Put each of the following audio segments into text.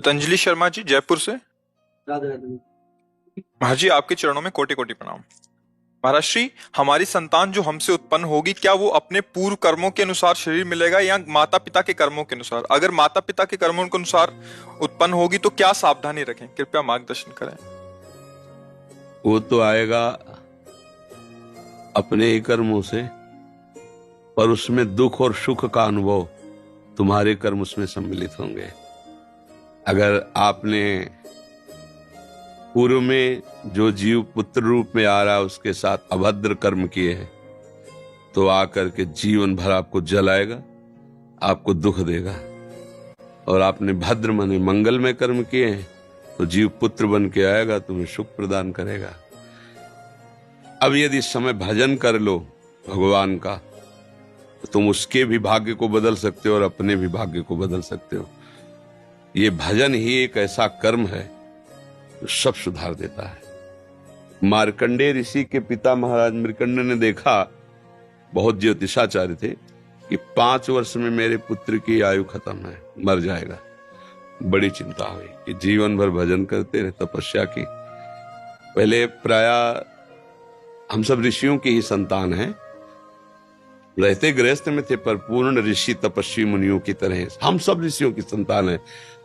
पतंजलि शर्मा जी, जयपुर से। राधे राधे। महाराज जी, आपके चरणों में कोटि कोटि प्रणाम। महाराज श्री, हमारी संतान जो हमसे उत्पन्न होगी, क्या वो अपने पूर्व कर्मों के अनुसार शरीर मिलेगा या माता पिता के कर्मों के अनुसार? अगर माता पिता के कर्मों के अनुसार उत्पन्न होगी तो क्या सावधानी रखें? कृपया मार्गदर्शन करें। वो तो आएगा अपने ही कर्मों से, पर उसमें दुख और सुख का अनुभव तुम्हारे कर्म उसमें सम्मिलित होंगे। अगर आपने पूर्व में जो जीव पुत्र रूप में आ रहा है उसके साथ अभद्र कर्म किए हैं तो आकर के जीवन भर आपको जलाएगा, आपको दुख देगा। और आपने भद्र माने मंगलमय कर्म किए हैं तो जीव पुत्र बन के आएगा, तुम्हें सुख प्रदान करेगा। अब यदि इस समय भजन कर लो भगवान का तो तुम उसके भी भाग्य को बदल सकते हो और अपने भी भाग्य को बदल सकते हो। ये भजन ही एक ऐसा कर्म है जो सब सुधार देता है। मार्कंडेय ऋषि के पिता महाराज मृकंड ने देखा, बहुत ज्योतिषाचार्य थे, कि 5 वर्ष में मेरे पुत्र की आयु खत्म है, मर जाएगा। बड़ी चिंता हुई कि जीवन भर भजन करते रहे, तपस्या की। पहले प्राय हम सब ऋषियों की ही संतान हैं, रहते गृहस्थ में थे पर पूर्ण ऋषि तपस्वी मुनियों की तरह हम सब ऋषियों की संतान हैं।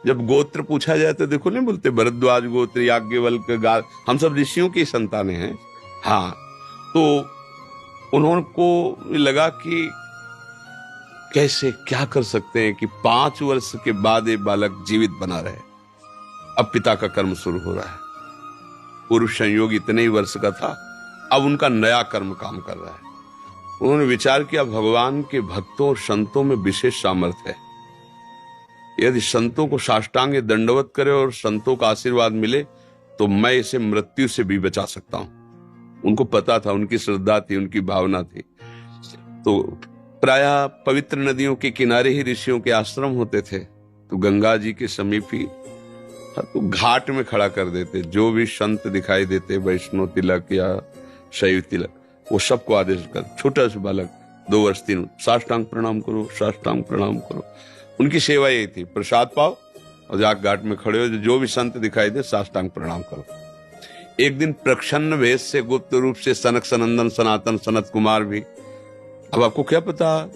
जब गोत्र पूछा जाए तो देखो नहीं बोलते भरद्वाज गोत्र, याज्ञवल्क्य, हम सब ऋषियों की संतानें हैं। हाँ, तो उनको लगा कि कैसे क्या कर सकते हैं कि 5 वर्ष के बाद ये बालक जीवित बना रहे। अब पिता का कर्म शुरू हो रहा है। पूर्व संयोग इतने ही वर्ष का था, अब उनका नया कर्म काम कर रहा है। उन्होंने विचार किया, भगवान के भक्तों और संतों में विशेष सामर्थ्य है। यदि संतों को साष्टांग दंडवत करे और संतों का आशीर्वाद मिले तो मैं इसे मृत्यु से भी बचा सकता हूं। उनको पता था, उनकी श्रद्धा थी, उनकी भावना थी। तो प्रायः पवित्र नदियों के किनारे ही ऋषियों के आश्रम होते थे, तो गंगा जी के समीप ही तो घाट में खड़ा कर देते। जो भी संत दिखाई देते, वैष्णव तिलक या शैव तिलक, वो सबको आदेश कर, छोटा सा बालक 2 वर्ष 3, साष्टांग प्रणाम करो, साष्टांग प्रणाम करो। उनकी सेवा यही थी, प्रसाद पाओ और जाकर घाट में खड़े हो, जो भी संत दिखाई दे साष्टांग प्रणाम करो। एक दिन प्रच्छन्न वेश से गुप्त रूप से सनक सनंदन सनातन सनत कुमार भी, अब आपको क्या पता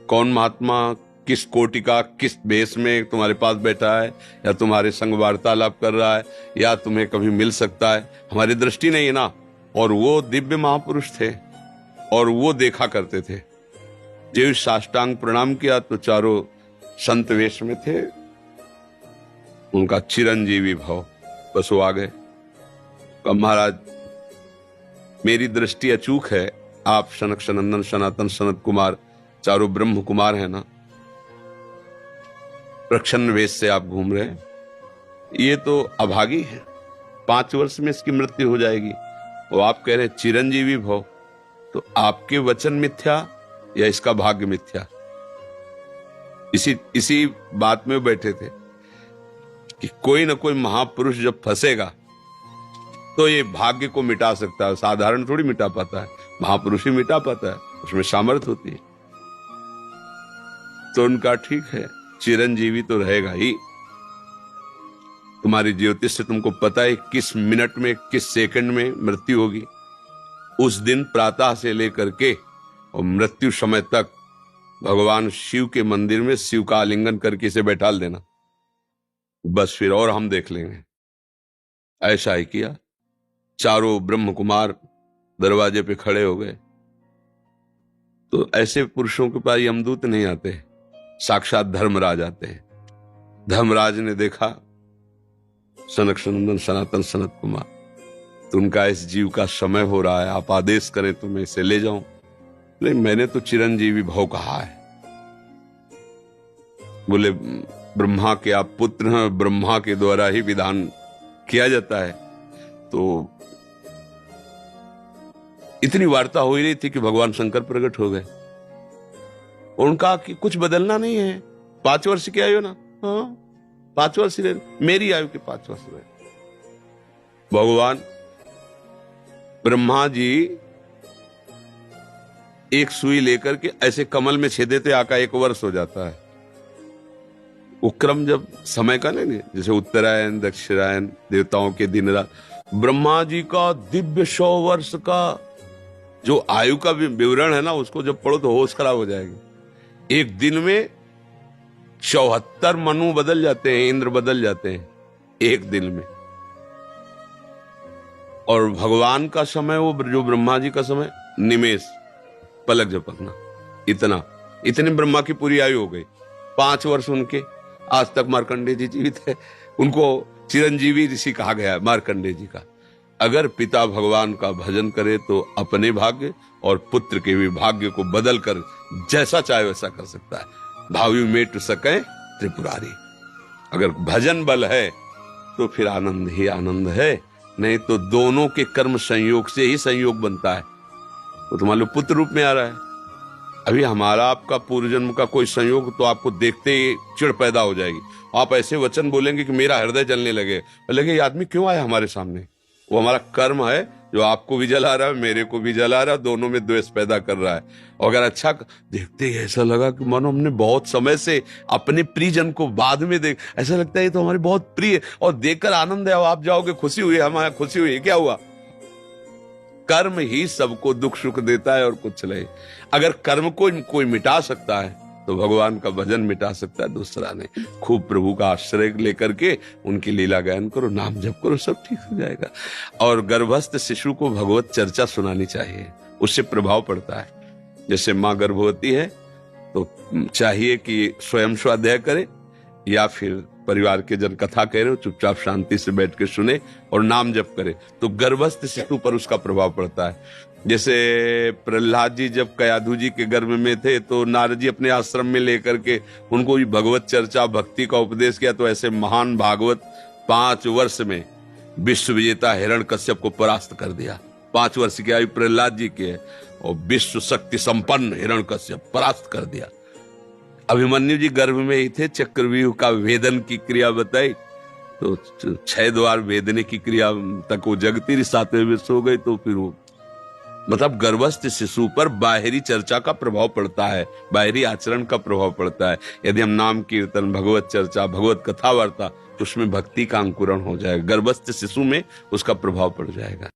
कौन महात्मा किस कोटि का किस वेश में तुम्हारे पास बैठा है, या तुम्हारे संग वार्तालाप कर रहा है, या तुम्हें कभी मिल सकता है, हमारी दृष्टि नहीं है ना। और वो दिव्य महापुरुष थे और वो देखा करते थे। जब साष्टांग प्रणाम किया तो चारों संत वेश में थे, उनका चिरंजीवी भाव, बस वो आ गए। महाराज मेरी दृष्टि अचूक है, आप सनक सनंदन सनातन सनत कुमार चारों ब्रह्म कुमार हैं ना, प्रच्छन्न वेश से आप घूम रहे हैं, ये तो अभागी है, 5 वर्ष में इसकी मृत्यु हो जाएगी। वो आप कह रहे हैं चिरंजीवी भव, तो आपके वचन मिथ्या या इसका भाग्य मिथ्या? इसी बात में बैठे थे कि कोई ना कोई महापुरुष जब फंसेगा तो ये भाग्य को मिटा सकता है, साधारण थोड़ी मिटा पाता है, महापुरुष ही मिटा पाता है, उसमें सामर्थ्य होती है। तो उनका ठीक है, चिरंजीवी तो रहेगा ही। तुम्हारी ज्योतिष से तुमको पता है किस मिनट में किस सेकंड में मृत्यु होगी। उस दिन प्रातः से लेकर के और मृत्यु समय तक भगवान शिव के मंदिर में शिव का आलिंगन करके इसे बैठा देना, बस फिर और हम देख लेंगे। ऐसा ही किया। चारों ब्रह्म कुमार दरवाजे पे खड़े हो गए। तो ऐसे पुरुषों के पास यमदूत नहीं आते, साक्षात धर्मराज आते हैं। धर्मराज ने देखा सनक सनंदन सनातन सनत कुमार, तो उनका इस जीव का समय हो रहा है, आप आदेश करें तो मैं इसे ले जाऊं। नहीं, मैंने तो चिरंजीवी भव कहा है। बोले ब्रह्मा के आप पुत्र हैं, ब्रह्मा के द्वारा ही विधान किया जाता है। तो इतनी वार्ता हो ही रही थी कि भगवान शंकर प्रकट हो गए। उनका कि कुछ बदलना नहीं है, 5 वर्ष की आयु ना, हाँ 5 वर्ष रहे, मेरी आयु के 5 वर्ष रहे। भगवान ब्रह्मा जी एक सुई लेकर के ऐसे कमल में छेदे थे, आका 1 वर्ष हो जाता है। वो क्रम जब समय का नहीं, जैसे उत्तरायण दक्षिणायन देवताओं के दिन रात, ब्रह्मा जी का दिव्य 100 वर्ष का जो आयु का विवरण है ना, उसको जब पढ़ो तो होश खराब हो जाएगी। एक दिन में 74 मनु बदल जाते हैं, इंद्र बदल जाते हैं एक दिन में। और भगवान का समय, वो जो ब्रह्मा जी का समय, निमेष, पलक झपकना, इतने ब्रह्मा की पूरी आयु हो गई। 5 वर्ष उनके, आज तक मार्कंडेय जी जीवित है, उनको चिरंजीवी ऋषि कहा गया है मार्कंडेय जी का। अगर पिता भगवान का भजन करे तो अपने भाग्य और पुत्र के भी भाग्य को बदल कर जैसा चाहे वैसा कर सकता है। भावी मेट सके त्रिपुरारी। अगर भजन बल है तो फिर आनंद ही आनंद है, नहीं तो दोनों के कर्म संयोग से ही संयोग बनता है। तो मान लो पुत्र रूप में आ रहा है, अभी हमारा आपका पूर्व जन्म का कोई संयोग, तो आपको देखते ही चिढ़ पैदा हो जाएगी। आप ऐसे वचन बोलेंगे कि मेरा हृदय जलने लगे, ये आदमी क्यों आया हमारे सामने? वो हमारा कर्म है जो आपको भी जला रहा है, मेरे को भी जला रहा है, दोनों में द्वेष पैदा कर रहा है। और अगर अच्छा देखते ही ऐसा लगा कि मानो हमने बहुत समय से अपने प्रियजन को बाद में देख, ऐसा लगता है ये तो हमारे बहुत प्रिय, और देखकर आनंद है, आप जाओगे खुशी हुई, हमारे खुशी हुई, क्या हुआ? कर्म ही सबको दुख सुख देता है और कुछ नहीं। अगर कर्म को कोई मिटा सकता है तो भगवान का भजन मिटा सकता है, दूसरा नहीं। खूब प्रभु का आश्रय लेकर के उनकी लीला गायन करो, नाम जप करो, सब ठीक हो जाएगा। और गर्भस्थ शिशु को भगवत चर्चा सुनानी चाहिए, उससे प्रभाव पड़ता है। जैसे माँ गर्भवती है तो चाहिए कि स्वयं स्वाध्याय करे, या फिर परिवार के जन कथा कह रहे हो, चुपचाप शांति से बैठ के सुने और नाम जप करे, तो गर्भस्थ शिशु पर उसका प्रभाव पड़ता है। जैसे प्रहलाद जी जब कयाधु जी के गर्भ में थे तो नारद जी अपने आश्रम में लेकर के उनको भी भगवत चर्चा भक्ति का उपदेश किया, तो ऐसे महान भागवत 5 वर्ष में विश्व विजेता हिरण्यकश्यप को परास्त कर दिया। 5 वर्ष की आयु प्रहलाद जी की है और विश्व शक्ति संपन्न हिरण्यकश्यप परास्त कर दिया। अभिमन्यु जी गर्भ में ही थे, चक्रव्यूह का वेदन की क्रिया बताई तो 6 द्वार वेदने की क्रिया तक वो जगती रही, 7वें में सो गई। तो फिर वो मतलब गर्भस्थ शिशु पर बाहरी चर्चा का प्रभाव पड़ता है, बाहरी आचरण का प्रभाव पड़ता है। यदि हम नाम कीर्तन, भगवत चर्चा, भगवत कथा वार्ता, तो उसमें भक्ति का अंकुरण हो जाएगा, गर्भस्थ शिशु में उसका प्रभाव पड़ जाएगा।